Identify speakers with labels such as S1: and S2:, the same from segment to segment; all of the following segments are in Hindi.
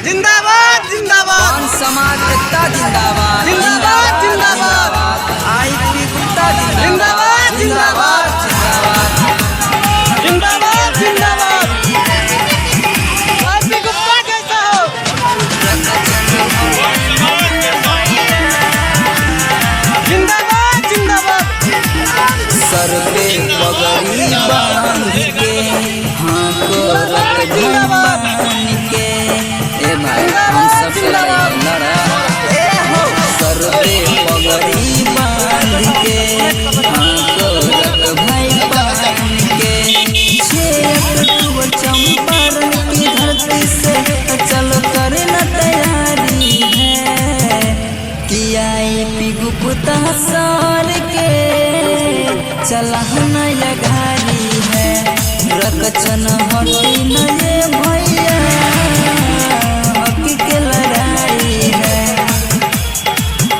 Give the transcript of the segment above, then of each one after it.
S1: जिंदाबाद जिंदाबाद
S2: कौन समाज एकता जिंदाबाद
S1: जिंदाबाद जिंदाबाद
S2: आईपी गुप्ता
S1: जिंदाबाद जिंदाबाद जिंदाबाद जिंदाबाद आईपी गुप्ता कैसा हो जिंदाबाद जिंदाबाद
S2: सर पे पगड़ी बांध के हाथ को रख
S1: जिंदाबाद
S2: के ए भाई हम सब से लड़ा सर पे पगड़ी बांध के हाथ को रख भाई बांध के 6 अक्टूबर चंपारण की धरती से चलो करना तैयारी है कि आईपी गुप्ता सर के चला नया गाड़ी है रकचन हटी न ये भैया हकी के लड़ाई है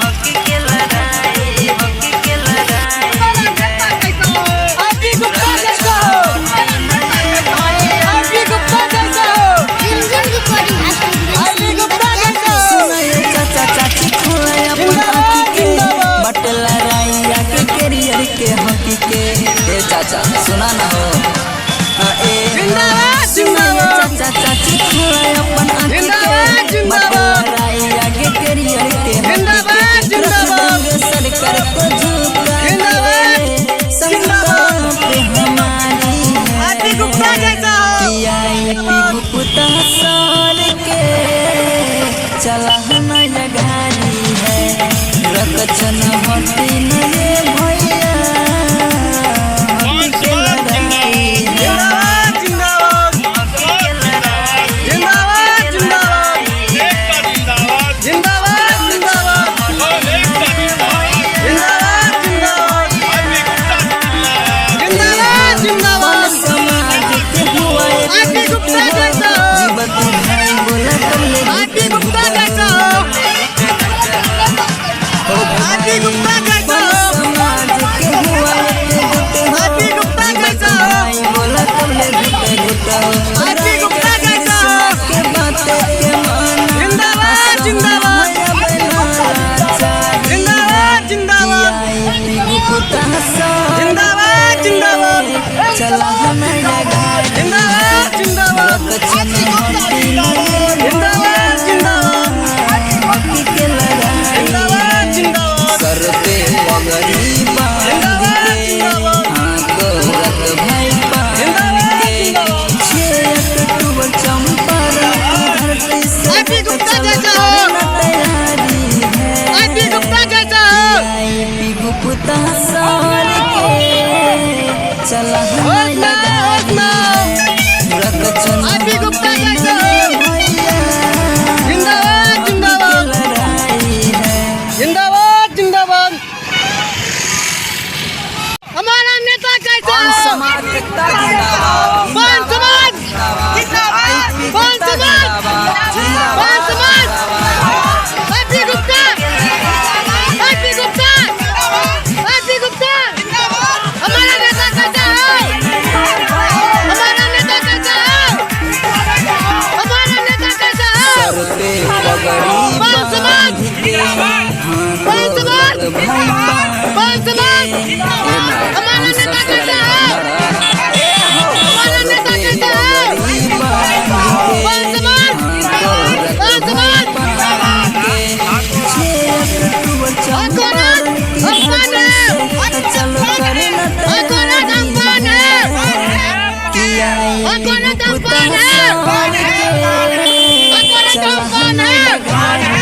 S2: हकी के लड़ाई हकी के लड़ाई
S1: आईपी गुप्ता कैसा हो आईपी गुप्ता कैसा हो आईपी गुप्ता कैसा हो
S2: सुनाए चाचा चाची खोए अपन हकी के बट लड़ाइया के कैरियर के हकी के ए चाचा सुना ना हो
S1: जिंदाबाद जिंदाबाद
S2: चाचा चाची खोए अपन हकी के बट लड़ाइया के कैरियर के
S1: जिंदाबाद जिंदाबाद
S2: सरकार को झुका
S1: जिंदाबाद
S2: संकल्प पे हमारी
S1: आईपी गुप्ता कैसा हो
S2: आईपी गुप्ता सर के चला नया गाड़ी है रकचन हटी न ये भैया हकी के लड़ाई है
S1: जिंदाबाद जिंदाबाद जिंदाबाद जिंदाबाद जिंदाबाद जिंदाबाद जिंदाबाद जिंदाबाद
S2: समाज के हुआ
S1: आईपी गुप्ता कैसा हो
S2: जीवन भाई बोला कमले
S1: आईपी गुप्ता कैसा हो आईपी गुप्ता कैसा हो
S2: समाज के हुआ
S1: आईपी गुप्ता कैसा हो
S2: भाई बोला कमले गुटे गुटा
S1: आईपी गुप्ता कैसा हो
S2: के बातें के माना
S1: जिंदाबाद जिंदाबाद जिंदाबाद जिंदाबाद
S2: आईपी गुप्ता सर
S1: जिंदाबाद जिंदाबाद
S2: चला नया गाड़ी
S1: जिंदाबाद जिंदाबाद
S2: रकचन हटी न ये
S1: जिंदाबाद जिंदाबाद
S2: हकी के लड़ाई
S1: जिंदाबाद जिंदाबाद
S2: सर पे पगड़ी बांध
S1: जिंदाबाद
S2: के
S1: जिंदाबाद
S2: हाथ को रख भाई बांध के 6 अक्टूबर चंपारण की धरती से
S1: आईपी गुप्ता कैसा हो
S2: करना तैयारी है
S1: आईपी गुप्ता कैसा हो
S2: आईपी गुप्ता सर के चला
S1: होश
S2: नया
S1: में
S2: रकचन
S1: आईपी गुप्ता कैसा हो
S2: भैया
S1: जिंदाबाद जिंदाबाद
S2: लड़ाई है
S1: जिंदाबाद जिंदाबाद हमारा नेता कैसा
S2: कौन
S1: हो
S2: समाज एकता जिंदाबाद
S1: कौन समाज जिंदाबाद कौन समाज कौन समाज IP Gupta IP Gupta IP Gupta हमारा नेता कैसा हो हमारा नेता कैसा हो हमारा नेता कैसा हो
S2: सर पे पगड़ी
S1: कौन समाज
S2: बांध के हाथ
S1: कौन समाज
S2: को भाई बांध
S1: कौन समाज हमारा नेता कैसा हो हमारा नेता कैसा हो कौन समाज कौन समाज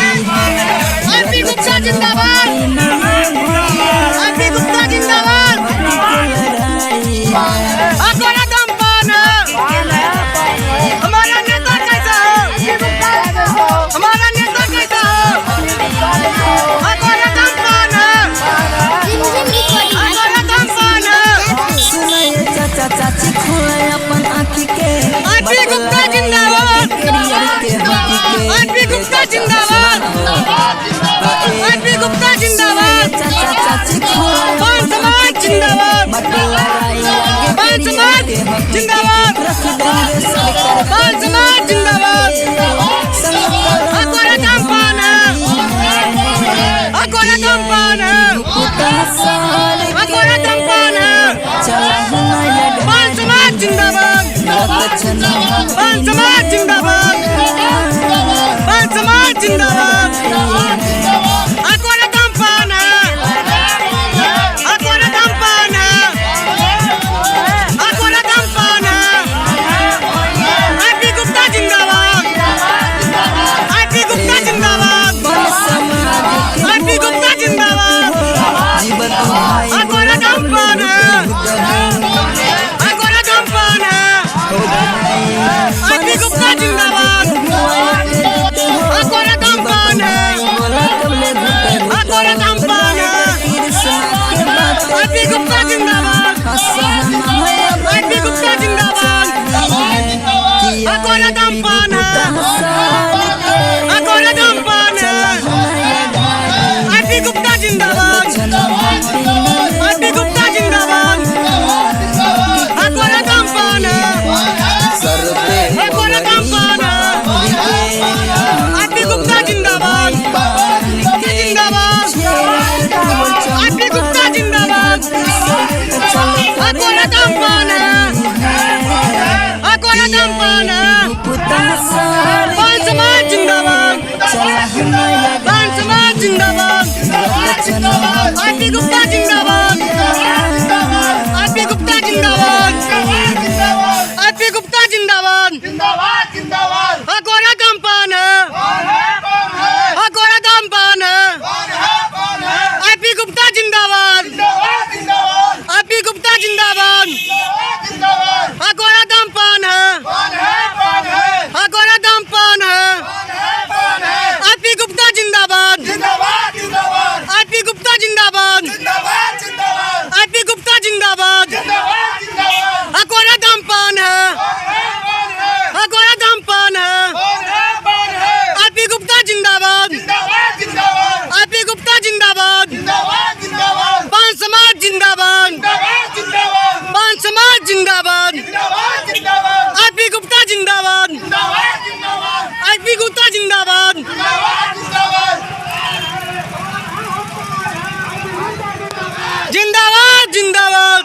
S1: आईपी गुप्ता जिंदाबाद आईपी गुप्ता जिंदाबाद हमारा दम कौन है हमारा नेता कैसा हो हमारा नेता कैसा हो हमारा दम कौन है हमारा दम कौन है
S2: सुनाए चाचा चाची खोए अपन आँखी के
S1: आईपी गुप्ता जिंदाबाद आईपी गुप्ता जिंदाबाद आईपी गुप्ता जिंदाबाद
S2: चाचा चाची खोए
S1: कौन समाज जिंदाबाद कौन समाज जिंदाबाद
S2: रख देंगे सरकार
S1: कौन समाज जिंदाबाद आरपी गुप्ता जिंदाबाद, आरपी गुप्ता जिंदाबाद, आरपी गुप्ता जिंदाबाद, हाँ गोरा कंपान है, हाँ गोरा कंपान है, आरपी गुप्ता जिंदाबाद, आरपी गुप्ता जिंदाबाद, हाँ गोरा कंपान है, हाँ गोरा कंपान है, आरपी गुप्ता जिंदाबाद, आरपी गुप्ता जिंदाबाद, आरपी गुप्ता जिंदाबाद, हाँ गोरा कंपान है, हाँ गोरा कंपान है, आरपी गुप्ता जिंदाबाद, आरपी गुप्ता जिंदाबाद, पान समाज जिंदाबाद, पान समाज जिंदाबाद, आरपी गुप्ता जिंदाबाद, आरपी गुप्ता जिंदाबाद, जिंदाबाद जिंदाबाद,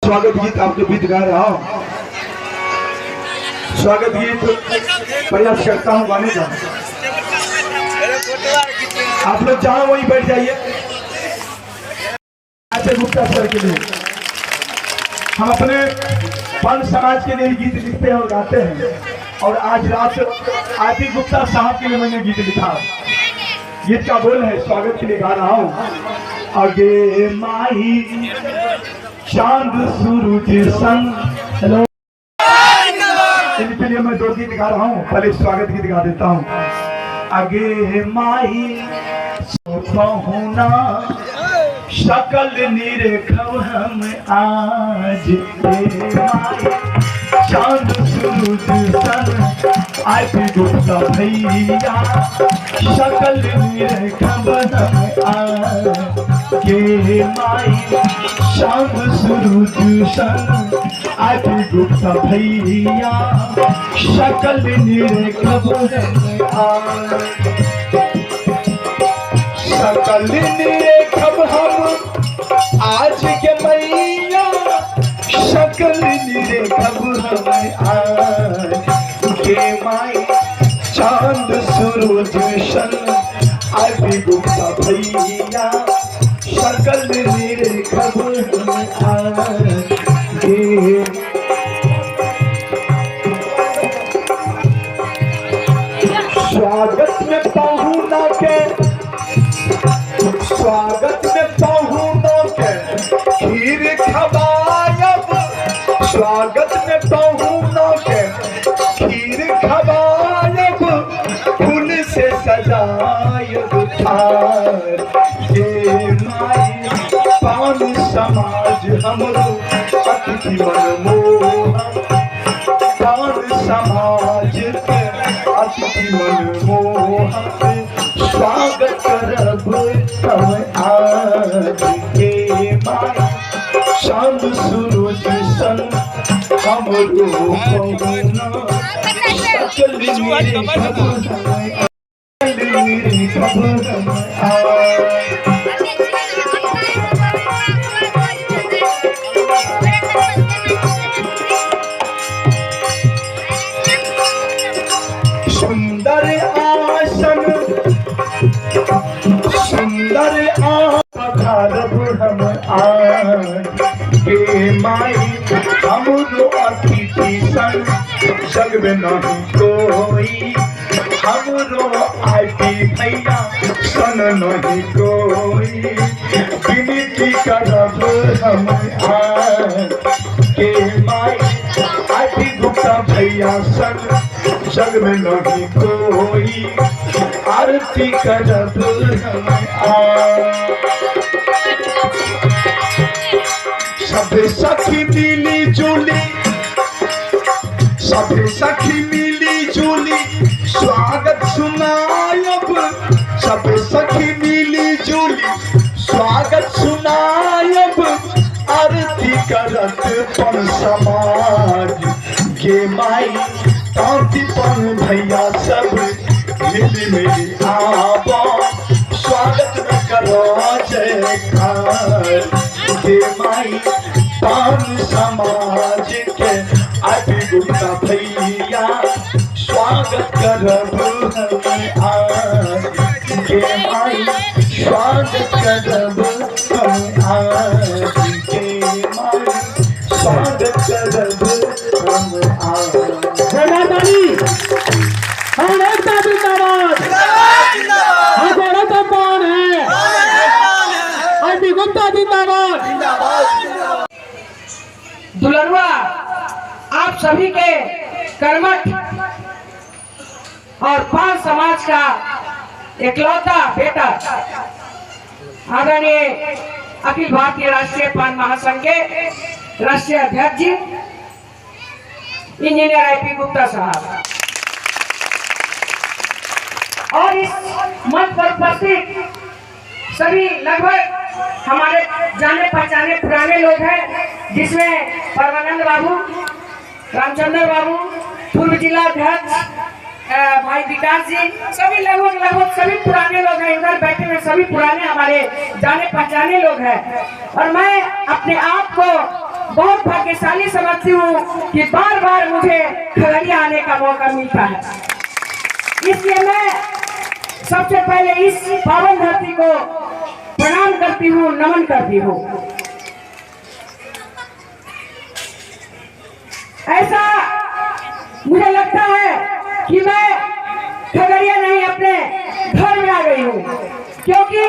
S3: स्वागत गीत आपके बीच गा रहा हूँ। स्वागत गीत प्रयास करता हूँ गाने का। आप लोग जहाँ वहीं बैठ जाइए। आरपी गुप्ता सर के लिए हम अपने पंच समाज के लिए गीत लिखते हैं और गाते हैं, और आज रात आरपी गुप्ता साहब के लिए मैंने गीत लिखा। गीत का बोल है, स्वागत के लिए गा रहा हूँ। आगे माही चांद सूरज संग। हेलो, इनके लिए मैं दो गीत गा रहा हूँ। पहले स्वागत गीत गा देता हूँ। आगे माही होना शकल निरेखव हम आज, चांद सूरज संग आरपी गुप्ता भैया शकल निरेखव हम आज। के माई चांद सूरज संग आरपी गुप्ता भैया शकल निरेखव शकल निरेखब हम आज के मैया, शकल निरेखब हम आज के माई चांद सूरज संग आरपी गुप्ता भैया शकल निरेखब हम आज। स्वागत में पहुना के, स्वागत में पहुना के खीर खवायब, स्वागत में पहुना के खीर खवायब, फूल से सजायब थार। ये माई पान समाज हमरो अतिथि मनमोहन, पान समाज के अतिथि मनमोहन स्वागत करब हम आज। के माई चांद सूरज संग हमरो पहुना शकल निरेखब हम आज। सुंदर आसन, सुंदर आधारब हम आज। के माई हमरो अतिथि संग जग में नहीं कोई, हमरो आरपी भैया सन नहीं कोई। विनती करब हम आज। के माई आरपी गुप्ता भैया सन जग में नहीं कोई, आरती करब हम आज। सभे सखी मिली जुली, सभे सखी मिली जुली स्वागत सुनायब, सभे सखी मिली जुली स्वागत लटपन समाज के माई तातीपन भैया सब मिली मिली आवा स्वागत न करो जयकार के माई पान समाज के आदि गुप्ता भैया स्वागत करब हम आज के माई स्वागत करब हम आज के माई स्वागत करब हम आज।
S4: कौन है? आरपी गुप्ता जिंदाबाद। दुल्हनवा आप सभी के कर्मठ और पान समाज का इकलौता बेटा आदरणीय अखिल भारतीय राष्ट्रीय पान महासंघ के राष्ट्रीय अध्यक्ष जी इंजीनियर आईपी गुप्ता साहब और इस मंच पर उपस्थित सभी लगभग हमारे जाने पहचाने पुराने लोग हैं, जिसमें परमानंद बाबू, रामचंद्र बाबू, पूर्व जिला अध्यक्ष भाई विकास जी, सभी लगभग सभी पुराने लोग हैं। इधर बैठे हुए सभी पुराने हमारे जाने पहचाने लोग हैं और मैं अपने आप को बहुत भाग्यशाली समझती हूँ कि बार बार मुझे खगड़िया आने का मौका मिलता है। इसलिए मैं सबसे पहले इस पावन धरती को प्रणाम करती हूँ, नमन करती हूँ। ऐसा मुझे लगता है कि मैं खगड़िया नहीं अपने घर में आ गई हूँ, क्योंकि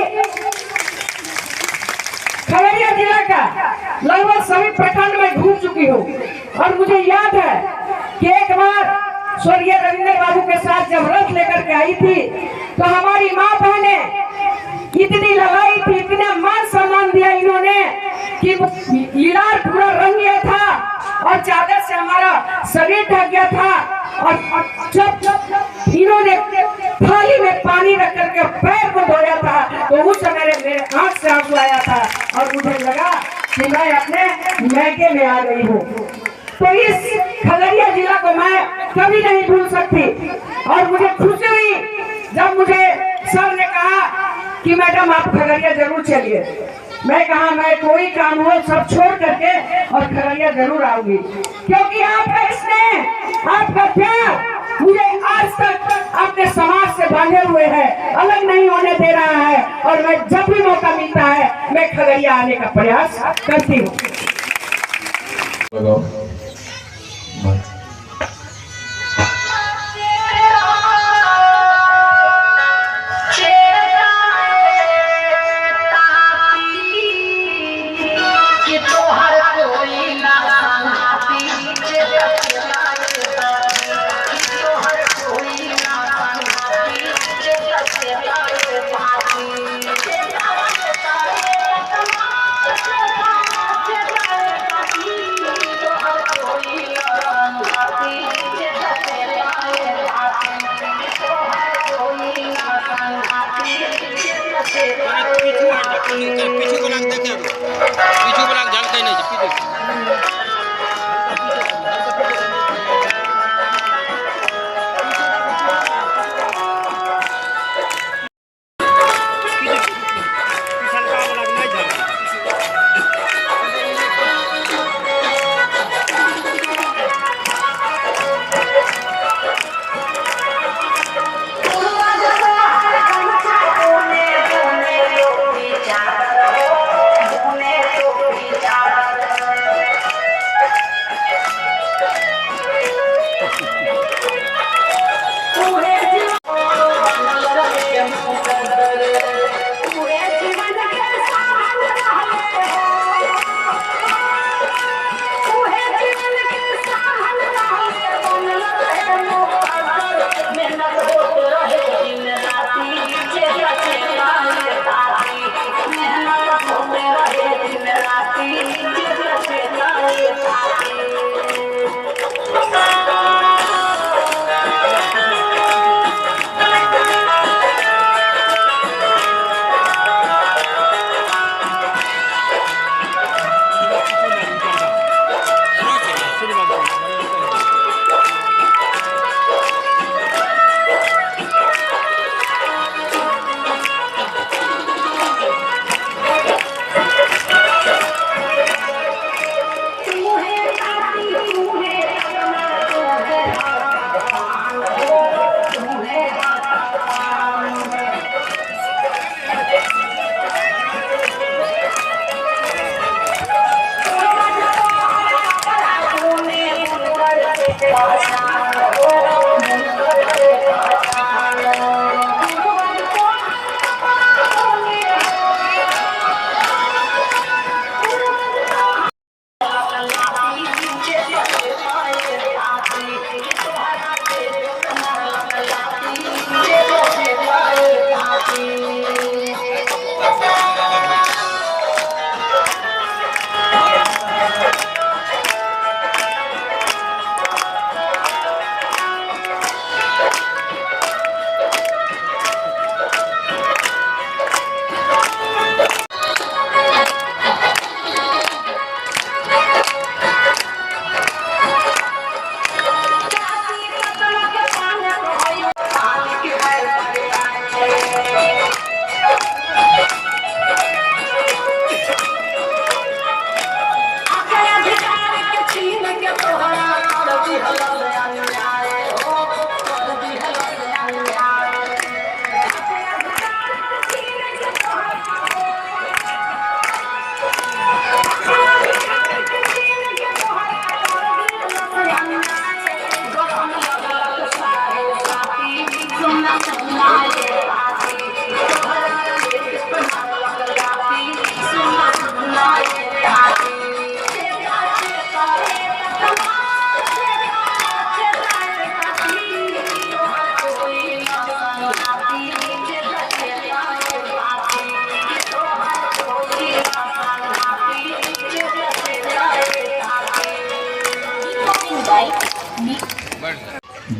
S4: खगड़िया जिला का लगभग सभी प्रखंड में घूम चुकी हूँ और मुझे याद है कि एक बार स्वर्गीय रविंद्र बाबू के साथ जब रथ लेकर के आई थी तो हमारी माँ बहने इतनी लगाई थी, इतना मान सम्मान दिया इन्होंने कि लीलार पूरा रंग गया था और चादर से हमारा शरीर ढक गया था और जब इन्होंने थाली में पानी रख करके पैर को धोया था तो उस समय मेरे आंख से आंसू आया था और मुझे लगा कि मैं अपने मैके में आ गई हूँ। तो इस खगड़िया जिला को मैं कभी नहीं भूल सकती और मुझे खुशी हुई जब मुझे सर ने कहा कि मैडम आप खगड़िया जरूर चलिए। मैं कहा मैं कोई काम हो सब छोड़ करके और खगड़िया जरूर आऊंगी, क्योंकि आपका स्नेह, आपका प्यार मुझे आज तक अपने समाज से बांधे हुए है, अलग नहीं होने दे रहा है और मैं जब भी मौका मिलता है मैं खगड़िया आने का प्रयास करती हूँ।
S5: पीछे को लग देखे पीछे को लग जानते नहीं पीछे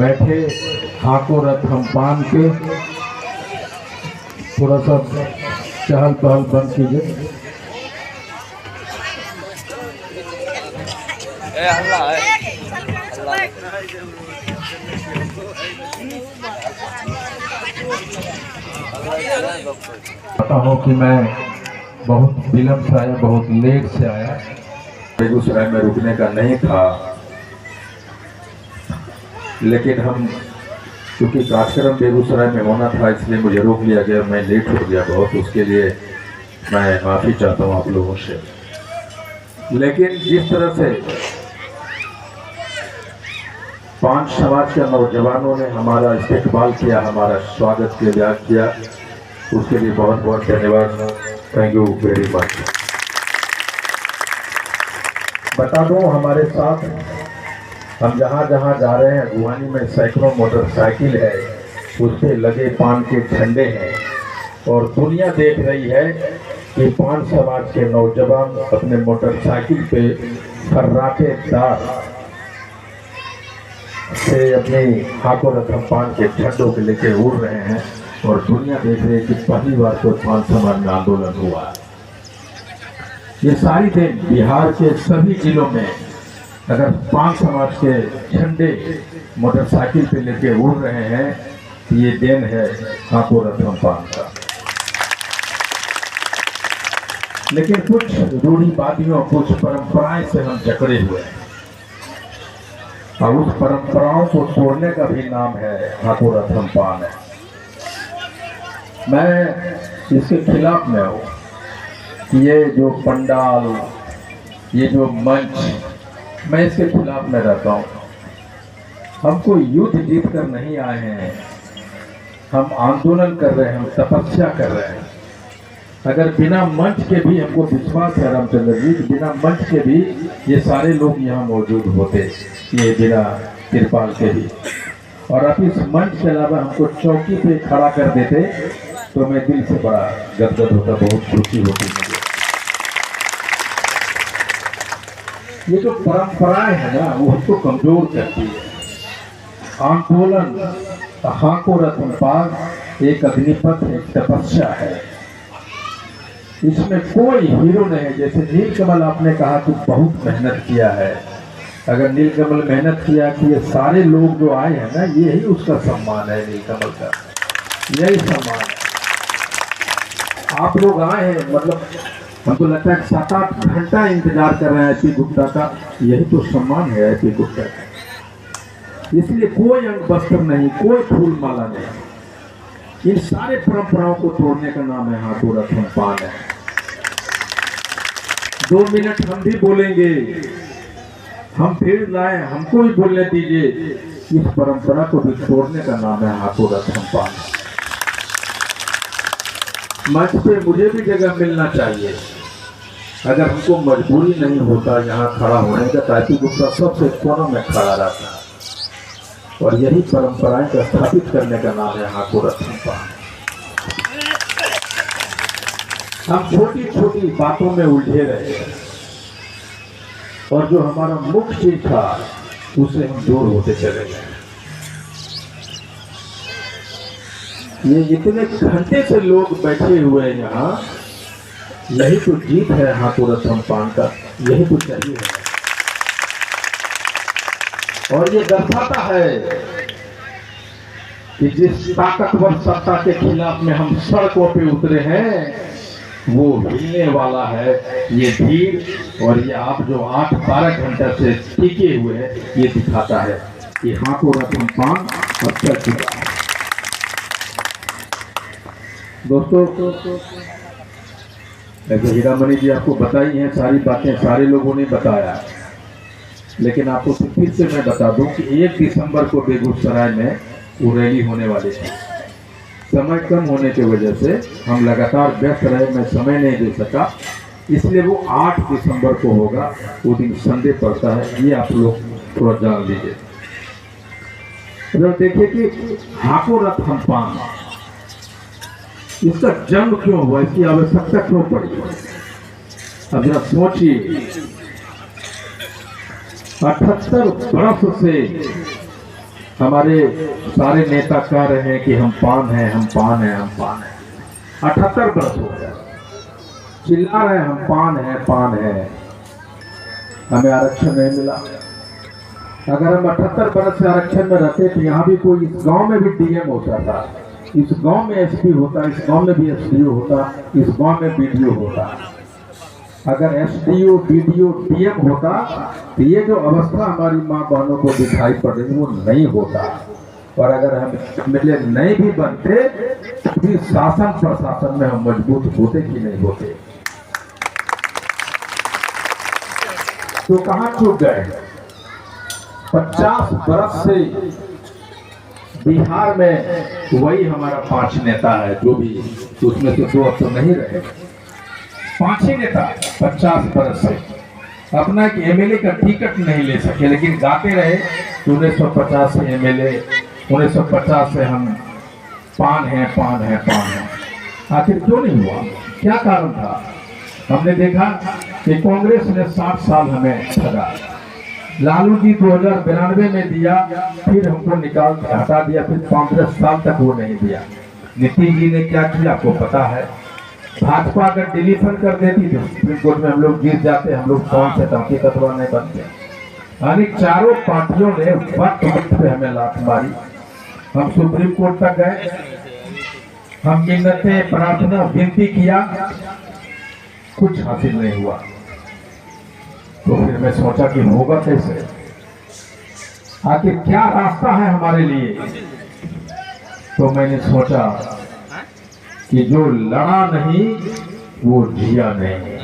S6: बैठे हाको रथ हम पान के, थोड़ा सा चहल पहल बंद कीजिए। पता हूँ कि मैं बहुत विलम्ब से आया, बहुत लेट से आया। बेगूसराय में रुकने का नहीं था, लेकिन हम क्योंकि कार्यक्रम बेगूसराय में होना था इसलिए मुझे रोक लिया गया। मैं लेट हो गया बहुत, उसके लिए मैं माफ़ी चाहता हूँ आप लोगों से। लेकिन जिस तरह से पांच समाज के नौजवानों ने हमारा इस्तेकबाल किया, हमारा स्वागत किया, उसके लिए बहुत बहुत धन्यवाद। Thank you very much. बता दूं, हमारे साथ हम जहाँ जहाँ जा रहे हैं, गुवानी में सैकड़ों मोटरसाइकिल है, उस पर लगे पान के झंडे हैं और दुनिया देख रही है कि पान समाज के नौजवान अपने मोटरसाइकिल पे फर्राटेदार से अपने हाथों रथ पान के झंडों के लेके उड़ रहे हैं और दुनिया देख रही है कि पहली बार तो पान समाज में आंदोलन हुआ। ये सारी दिन बिहार के सभी जिलों में अगर पान समाज के झंडे मोटरसाइकिल पे लेके उड़ रहे हैं तो ये देन है हाथों रथ पान का। लेकिन कुछ रूढ़िवादियों, कुछ परंपराएं से हम जकड़े हुए हैं और उस परंपराओं को तोड़ने का भी नाम है हाथों रथ पान है। मैं इसके खिलाफ में हूँ कि ये जो पंडाल, ये जो मंच, मैं इसके खिलाफ में रहता हूँ। हमको युद्ध जीत कर नहीं आए हैं, हम आंदोलन कर रहे हैं, हम तपस्या कर रहे हैं। अगर बिना मंच के भी, हमको विश्वास है रामचंद्र जी, बिना मंच के भी ये सारे लोग यहाँ मौजूद होते, ये बिना तिरपाल के भी। और अब इस मंच के अलावा हमको चौकी पे खड़ा कर देते तो मैं दिल से बड़ा गदगद होता, बहुत खुशी होती मुझे। ये जो परंपराएं है ना, वो हमको कमजोर करती है। आंदोलन हाथों रथ पान एक अग्निपथ, एक तपस्या है, इसमें कोई हीरो नहीं है। जैसे नीलकमल आपने कहा कि बहुत मेहनत किया है, अगर नीलकमल मेहनत किया कि ये सारे लोग जो आए हैं ना, यही उसका सम्मान है, नीलकमल का यही सम्मान है। आप लोग आए हैं, मतलब हमको लगता है 7-8 घंटा इंतजार कर रहे हैं एपी गुप्ता का, यही तो सम्मान है एपी गुप्ता का। इसलिए कोई अंग वस्त्र नहीं, कोई फूल माला नहीं, इन सारे परंपराओं को तोड़ने का नाम है हाथों रथ पान है। 2 मिनट हम भी बोलेंगे, हम फिर लाए, हमको भी बोलने दीजिए। इस परंपरा को भी तोड़ने का नाम है हाथों रथ पान। मंच पे मुझे भी जगह मिलना चाहिए। अगर हमको मजबूरी नहीं होता यहाँ खड़ा होने का, ताकि गुप्ता सबसे कोनों में खड़ा रहता। और यही परंपराएं को स्थापित करने का नाम है हाथों रथ पान। हम छोटी छोटी बातों में उलझे रहे और जो हमारा मुख्य चीज था उससे हम दूर होते चले गए। ये इतने घंटे से लोग बैठे हुए हैं यहाँ, यही तो जीत है हाथों रथ पान का, यही तो चाहिए है। और ये दर्शाता है कि जिस ताकतवर सत्ता के खिलाफ में हम सड़कों पे उतरे हैं, वो हिलने वाला है। ये भीड़ और ये आप जो 8-12 घंटे से टिके हुए हैं, ये दिखाता है कि हाथों रथ पान अब चल चुका है। दोस्तों, ऐसे हीरामणि जी आपको बताई हैं सारी बातें, सारे लोगों ने बताया, लेकिन आपको फिर से मैं बता दूं कि 1 दिसंबर को बेगूसराय में वो रैली होने वाली थी। समय कम होने की वजह से हम लगातार व्यस्त रहे, मैं समय नहीं दे सका, इसलिए वो 8 दिसंबर को होगा। वो दिन संडे पड़ता है, ये आप लोग थोड़ा जान लीजिए। देखिए कि हाथों रथ पान, इसका जन्म क्यों हुआ, इसकी आवश्यकता क्यों पड़ी। अब जरा सोचिए, 78 बरस से हमारे सारे नेता कह रहे हैं कि हम पान हैं, हम पान हैं, हम पान हैं। 78 वर्ष हो गया चिल्ला रहे हैं हम पान हैं, पान है। हमें आरक्षण नहीं मिला। अगर हम 78 वर्ष से आरक्षण में रहते तो यहाँ भी कोई, इस गांव में भी डीएम होता था, इस गांव में एसपी होता, इस गांव में भी एसडीओ होता, इस गांव में बीडीओ होता। अगर एसडीओ बीडीओ डीएम होता तो ये जो अवस्था हमारी माँ बहनों को दिखाई पड़ रही वो नहीं होता। और अगर हम एमएलए नहीं भी बनते तो भी शासन प्रशासन में हम मजबूत होते कि नहीं होते। तो कहाँ चूक गए? 50 वर्ष से बिहार में वही हमारा 5 नेता है, जो भी, उसमें से 2 अब तो नहीं रहे। 5 ही नेता 50 वर्ष से अपना एक एमएलए का टिकट नहीं ले सके, लेकिन गाते रहे 1950 से एमएलए, 1950 से हम पान हैं, पान हैं, पान हैं। आखिर क्यों नहीं हुआ? क्या कारण था? हमने देखा कि कांग्रेस ने 60 साल हमें ठगा। लालू जी 2092 में दिया, फिर हमको निकाल के हटा दिया, फिर 15 साल तक वो नहीं दिया। नीतीश जी ने क्या किया आपको पता है? भाजपा अगर डिलीशन कर देती तो सुप्रीम कोर्ट में हम लोग गिर जाते, हम लोग कौन से धमकी कतवा नहीं बनते। यानी चारों पार्टियों ने वक्त वक्त पे हमें लात मारी। हम सुप्रीम कोर्ट तक गए, हम मिन्नतें, प्रार्थना, विनती किया, कुछ हासिल नहीं हुआ। तो फिर मैं सोचा कि होगा कैसे, आखिर क्या रास्ता है हमारे लिए। तो मैंने सोचा कि जो लड़ा नहीं वो जिया नहीं।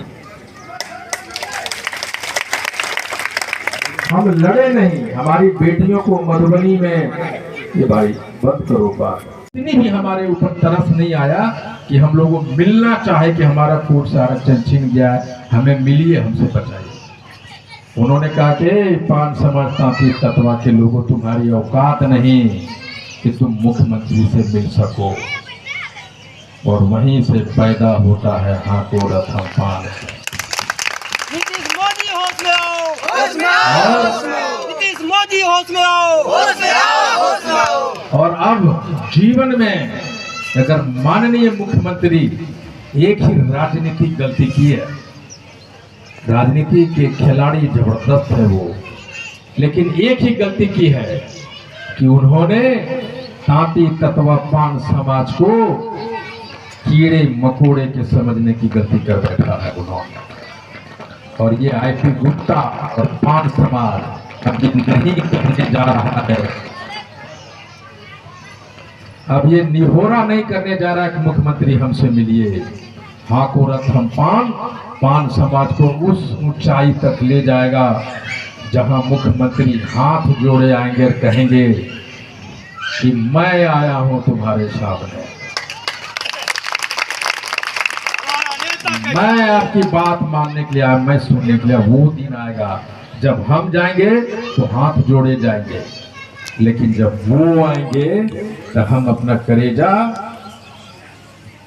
S6: हम लड़े नहीं, हमारी बेटियों को मधुबनी में, ये भाई बंद करो बात, इतनी भी हमारे ऊपर तरस नहीं आया कि हम लोगों को मिलना चाहे कि हमारा कोर्ट से आरक्षण छीन गया है, हमें मिलिए, हमसे बचाइए। उन्होंने कहा कि 5 समाज तांत्रिक तत्वा के लोगों, तुम्हारी औकात नहीं कि तुम मुख्यमंत्री से मिल सको। और वहीं से पैदा होता है हाथों रथम पान।
S5: नीतीश मोदी होश में आओ, होश में आओ, होश में आओ। नीतीश मोदी होश में आओ, होश में आओ, होश में आओ।
S6: और अब जीवन में अगर माननीय मुख्यमंत्री एक ही राजनीतिक गलती की है, राजनीति के खिलाड़ी जबरदस्त है वो, लेकिन एक ही गलती की है कि उन्होंने तांती तत्वा पान समाज को कीड़े मकोड़े के समझने की गलती कर बैठा है उन्होंने। और ये आईपी गुप्ता और पान समाज अभी नहीं करने जा रहा है। अब ये निहोरा नहीं करने जा रहा है कि मुख्यमंत्री हमसे मिलिए। हाको रथ हम पान समाज को उस ऊंचाई तक ले जाएगा जहां मुख्यमंत्री हाथ जोड़े आएंगे और कहेंगे कि मैं आया हूं तुम्हारे सामने, मैं आपकी बात मानने के लिए आया, मैं सुनने के लिए। वो दिन आएगा जब हम जाएंगे तो हाथ जोड़े जाएंगे, लेकिन जब वो आएंगे तो हम अपना कलेजा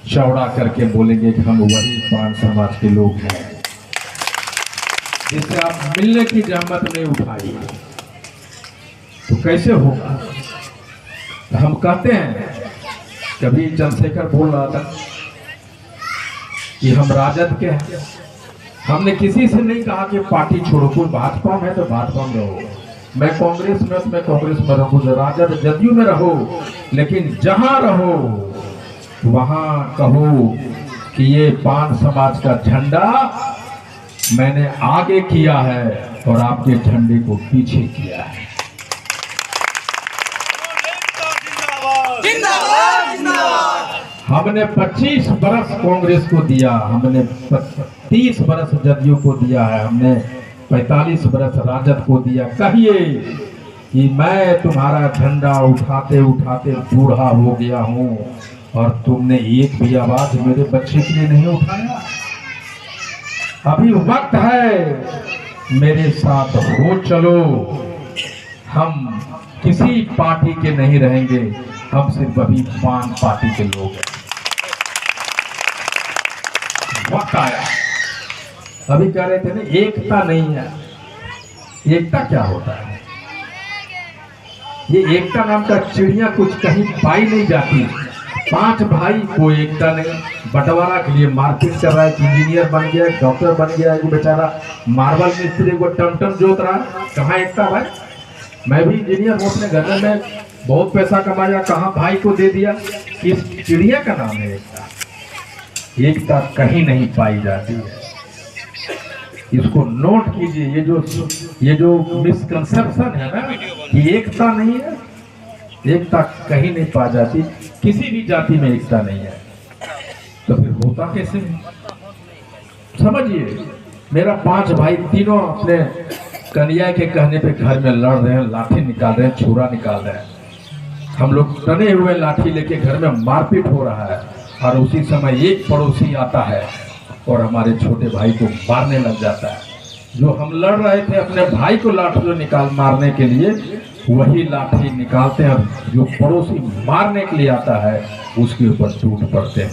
S6: चौड़ा करके बोलेंगे कि हम वही पान समाज के लोग हैं जिससे आप मिलने की जहमत नहीं उठाई। तो कैसे होगा? हम कहते हैं, कभी चंद्रशेखर बोल रहा था कि हम राजद के हैं। हमने किसी से नहीं कहा कि पार्टी छोड़ो, कोई भाजपा में है तो भाजपा में रहो, मैं कांग्रेस में तो मैं कांग्रेस में रहूं, राजद जदयू में रहो, लेकिन जहां रहो वहां कहो कि ये पान समाज का झंडा मैंने आगे किया है और आपके झंडे को पीछे किया है। हमने 25 बरस कांग्रेस को दिया, हमने 30 बरस जदयू को दिया है, हमने 45 बरस राजद को दिया। कहिए कि मैं तुम्हारा झंडा उठाते उठाते बूढ़ा हो गया हूं और तुमने एक भी आवाज मेरे बच्चे के लिए नहीं उठाया। अभी वक्त है, मेरे साथ हो चलो। हम किसी पार्टी के नहीं रहेंगे, हम सिर्फ अभी पान पार्टी के लोग हैं। वक्त आया। अभी कह रहे थे ना एकता नहीं है। एकता क्या होता है? ये एकता नाम का चिड़िया कुछ कहीं पाई नहीं जाती। 5 भाई को एकता ने बंटवारा के लिए मारपीट कर रहा है। इंजीनियर बन गया, डॉक्टर बन गया, एक बेचारा मार्बल मिस्त्री को टमटम जोत रहा है। कहाँ एकता भाई? मैं भी इंजीनियर हूँ, अपने घर में मैं बहुत पैसा कमाया, कहाँ भाई को दे दिया। इस चिड़िया का नाम है एकता। एकता कहीं नहीं पाई जाती है। इसको नोट कीजिए। ये जो मिसकंसेप्शन है ना कि एकता नहीं है, एकता कहीं नहीं पा जाती। किसी भी जाति में एकता नहीं है, तो फिर होता कैसे है? समझिए, मेरा 5 भाई तीनों अपने कन्या के कहने पे घर में लड़ रहे हैं, लाठी निकाल रहे हैं, छुरा निकाल रहे हैं। हम लोग तने हुए लाठी लेके घर में मारपीट हो रहा है, और उसी समय एक पड़ोसी आता है और हमारे छोटे भाई को मारने लग जाता है। जो हम लड़ रहे थे अपने भाई को लाठी निकाल मारने के लिए, वही लाठी निकालते हैं, जो पड़ोसी मारने के लिए आता है उसके ऊपर टूट पड़ते हैं।